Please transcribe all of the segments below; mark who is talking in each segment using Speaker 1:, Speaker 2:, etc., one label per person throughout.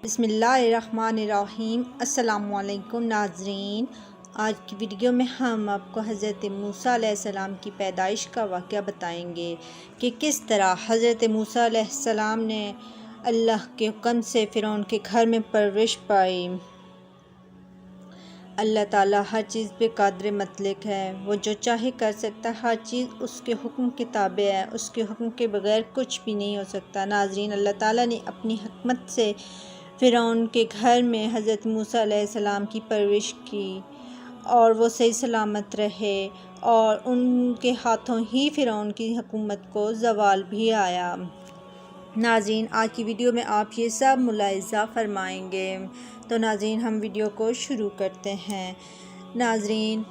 Speaker 1: بسم اللہ الرحمن الرحیم۔ السلام علیکم ناظرین، آج کی ویڈیو میں ہم آپ کو حضرت موسیٰ علیہ السلام کی پیدائش کا واقعہ بتائیں گے کہ کس طرح حضرت موسیٰ علیہ السلام نے اللہ کے حکم سے فرعون کے گھر میں پرورش پائی۔ اللہ تعالیٰ ہر چیز پہ قادر مطلق ہے، وہ جو چاہے کر سکتا، ہر چیز اس کے حکم کے تابع ہے، اس کے حکم کے بغیر کچھ بھی نہیں ہو سکتا۔ ناظرین، اللہ تعالیٰ نے اپنی حکمت سے فرعون کے گھر میں حضرت موسیٰ علیہ السلام کی پرورش کی اور وہ صحیح سلامت رہے، اور ان کے ہاتھوں ہی فرعون کی حکومت کو زوال بھی آیا۔ ناظرین، آج کی ویڈیو میں آپ یہ سب ملاحظہ فرمائیں گے، تو ناظرین ہم ویڈیو کو شروع کرتے ہیں۔ ناظرین،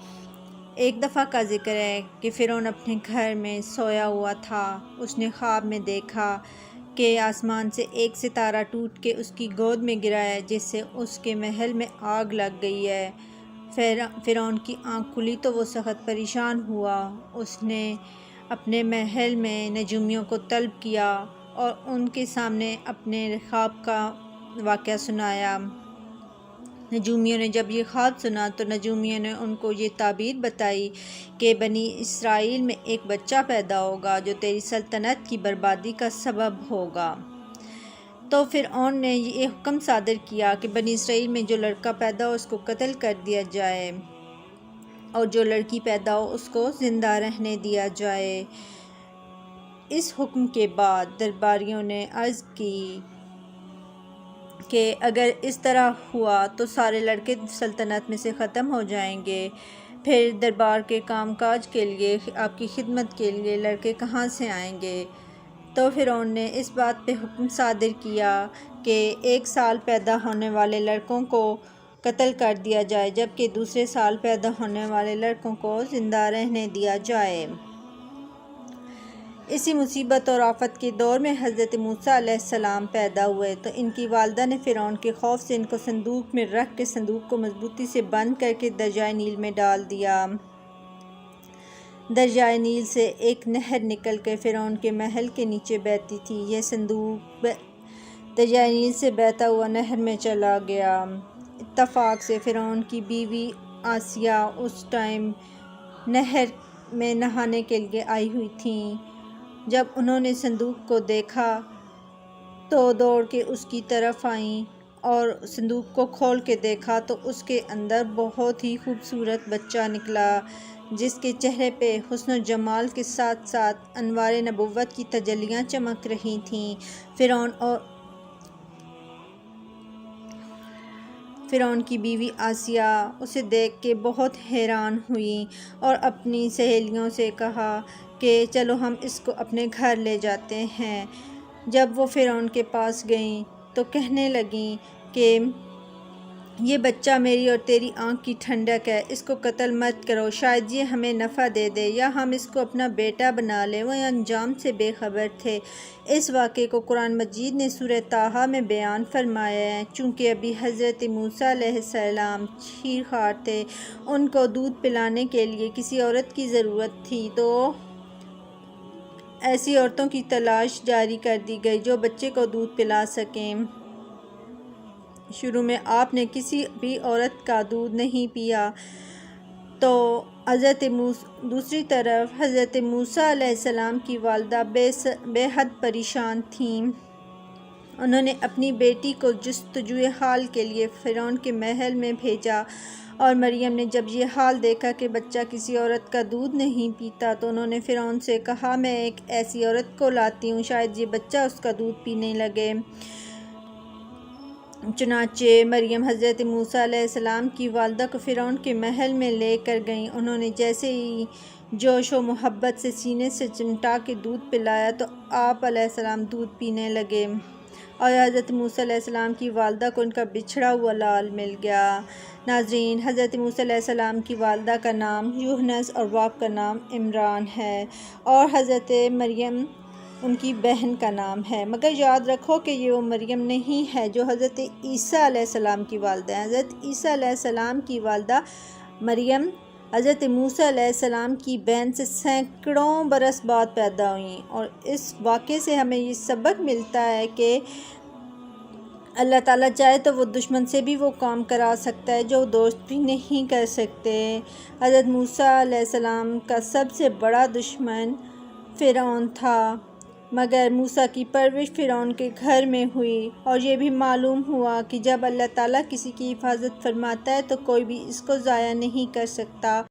Speaker 1: ایک دفعہ کا ذکر ہے کہ فرعون اپنے گھر میں سویا ہوا تھا۔ اس نے خواب میں دیکھا کہ آسمان سے ایک ستارہ ٹوٹ کے اس کی گود میں گرا ہے، جس سے اس کے محل میں آگ لگ گئی ہے۔ فرعون کی آنکھ کھلی تو وہ سخت پریشان ہوا۔ اس نے اپنے محل میں نجومیوں کو طلب کیا اور ان کے سامنے اپنے خواب کا واقعہ سنایا۔ نجومیوں نے جب یہ خواب سنا تو نجومیوں نے ان کو یہ تعبیر بتائی کہ بنی اسرائیل میں ایک بچہ پیدا ہوگا جو تیری سلطنت کی بربادی کا سبب ہوگا۔ تو فرعون نے یہ حکم صادر کیا کہ بنی اسرائیل میں جو لڑکا پیدا ہو اس کو قتل کر دیا جائے، اور جو لڑکی پیدا ہو اس کو زندہ رہنے دیا جائے۔ اس حکم کے بعد درباریوں نے عرض کی کہ اگر اس طرح ہوا تو سارے لڑکے سلطنت میں سے ختم ہو جائیں گے، پھر دربار کے کام کاج کے لیے، آپ کی خدمت کے لیے لڑکے کہاں سے آئیں گے؟ تو فرعون نے اس بات پہ حکم صادر کیا کہ 1 سال پیدا ہونے والے لڑکوں کو قتل کر دیا جائے، جبکہ دوسرے سال پیدا ہونے والے لڑکوں کو زندہ رہنے دیا جائے۔ اسی مصیبت اور آفت کے دور میں حضرت موسیٰ علیہ السلام پیدا ہوئے تو ان کی والدہ نے فرعون کے خوف سے ان کو صندوق میں رکھ کے صندوق کو مضبوطی سے بند کر کے دریائے نیل میں ڈال دیا۔ دریائے نیل سے ایک نہر نکل کر فرعون کے محل کے نیچے بہتی تھی۔ یہ صندوق دریائے نیل سے بہتا ہوا نہر میں چلا گیا۔ اتفاق سے فرعون کی بیوی آسیہ اس ٹائم نہر میں نہانے کے لیے آئی ہوئی تھیں۔ جب انہوں نے صندوق کو دیکھا تو دوڑ کے اس کی طرف آئیں اور صندوق کو کھول کے دیکھا تو اس کے اندر بہت ہی خوبصورت بچہ نکلا، جس کے چہرے پہ حسن و جمال کے ساتھ ساتھ انوار نبوت کی تجلیاں چمک رہی تھیں۔ فرعون کی بیوی آسیہ اسے دیکھ کے بہت حیران ہوئی اور اپنی سہیلیوں سے کہا کہ چلو ہم اس کو اپنے گھر لے جاتے ہیں۔ جب وہ فرعون کے پاس گئیں تو کہنے لگیں کہ یہ بچہ میری اور تیری آنکھ کی ٹھنڈک ہے، اس کو قتل مت کرو، شاید یہ ہمیں نفع دے دے یا ہم اس کو اپنا بیٹا بنا لیں۔ وہ انجام سے بے خبر تھے۔ اس واقعے کو قرآن مجید نے سورہ طٰہٰ میں بیان فرمایا ہے۔ چونکہ ابھی حضرت موسیٰ علیہ السلام شیر خوار تھے، ان کو دودھ پلانے کے لیے کسی عورت کی ضرورت تھی، تو ایسی عورتوں کی تلاش جاری کر دی گئی جو بچے کو دودھ پلا سکیں۔ شروع میں آپ نے کسی بھی عورت کا دودھ نہیں پیا، تو دوسری طرف حضرت موسیٰ علیہ السلام کی والدہ بے حد پریشان تھیں۔ انہوں نے اپنی بیٹی کو جستجوئے حال کے لیے فرعون کے محل میں بھیجا، اور مریم نے جب یہ حال دیکھا کہ بچہ کسی عورت کا دودھ نہیں پیتا تو انہوں نے فرعون سے کہا میں ایک ایسی عورت کو لاتی ہوں، شاید یہ بچہ اس کا دودھ پینے لگے۔ چنانچہ مریم حضرت موسیٰ علیہ السلام کی والدہ کو فرعون کے محل میں لے کر گئیں۔ انہوں نے جیسے ہی جوش و محبت سے سینے سے چمٹا کے دودھ پلایا تو آپ علیہ السلام دودھ پینے لگے، اور حضرت موسیٰ علیہ السلام کی والدہ کو ان کا بچھڑا ہوا لال مل گیا۔ ناظرین، حضرت موسیٰ علیہ السلام کی والدہ کا نام یونس اور باپ کا نام عمران ہے، اور حضرت مریم ان کی بہن کا نام ہے، مگر یاد رکھو کہ یہ وہ مریم نہیں ہے جو حضرت عیسیٰ علیہ السلام کی والدہ ہے۔ حضرت عیسیٰ علیہ السلام کی والدہ مریم حضرت موسیٰ علیہ السلام کی بہن سے سینکڑوں برس بعد پیدا ہوئیں، اور اس واقعے سے ہمیں یہ سبق ملتا ہے کہ اللہ تعالیٰ چاہے تو وہ دشمن سے بھی وہ کام کرا سکتا ہے جو دوست بھی نہیں کر سکتے۔ حضرت موسیٰ علیہ السلام کا سب سے بڑا دشمن فرعون تھا، مگر موسیٰ کی پرورش فرعون کے گھر میں ہوئی، اور یہ بھی معلوم ہوا کہ جب اللہ تعالیٰ کسی کی حفاظت فرماتا ہے تو کوئی بھی اس کو ضائع نہیں کر سکتا۔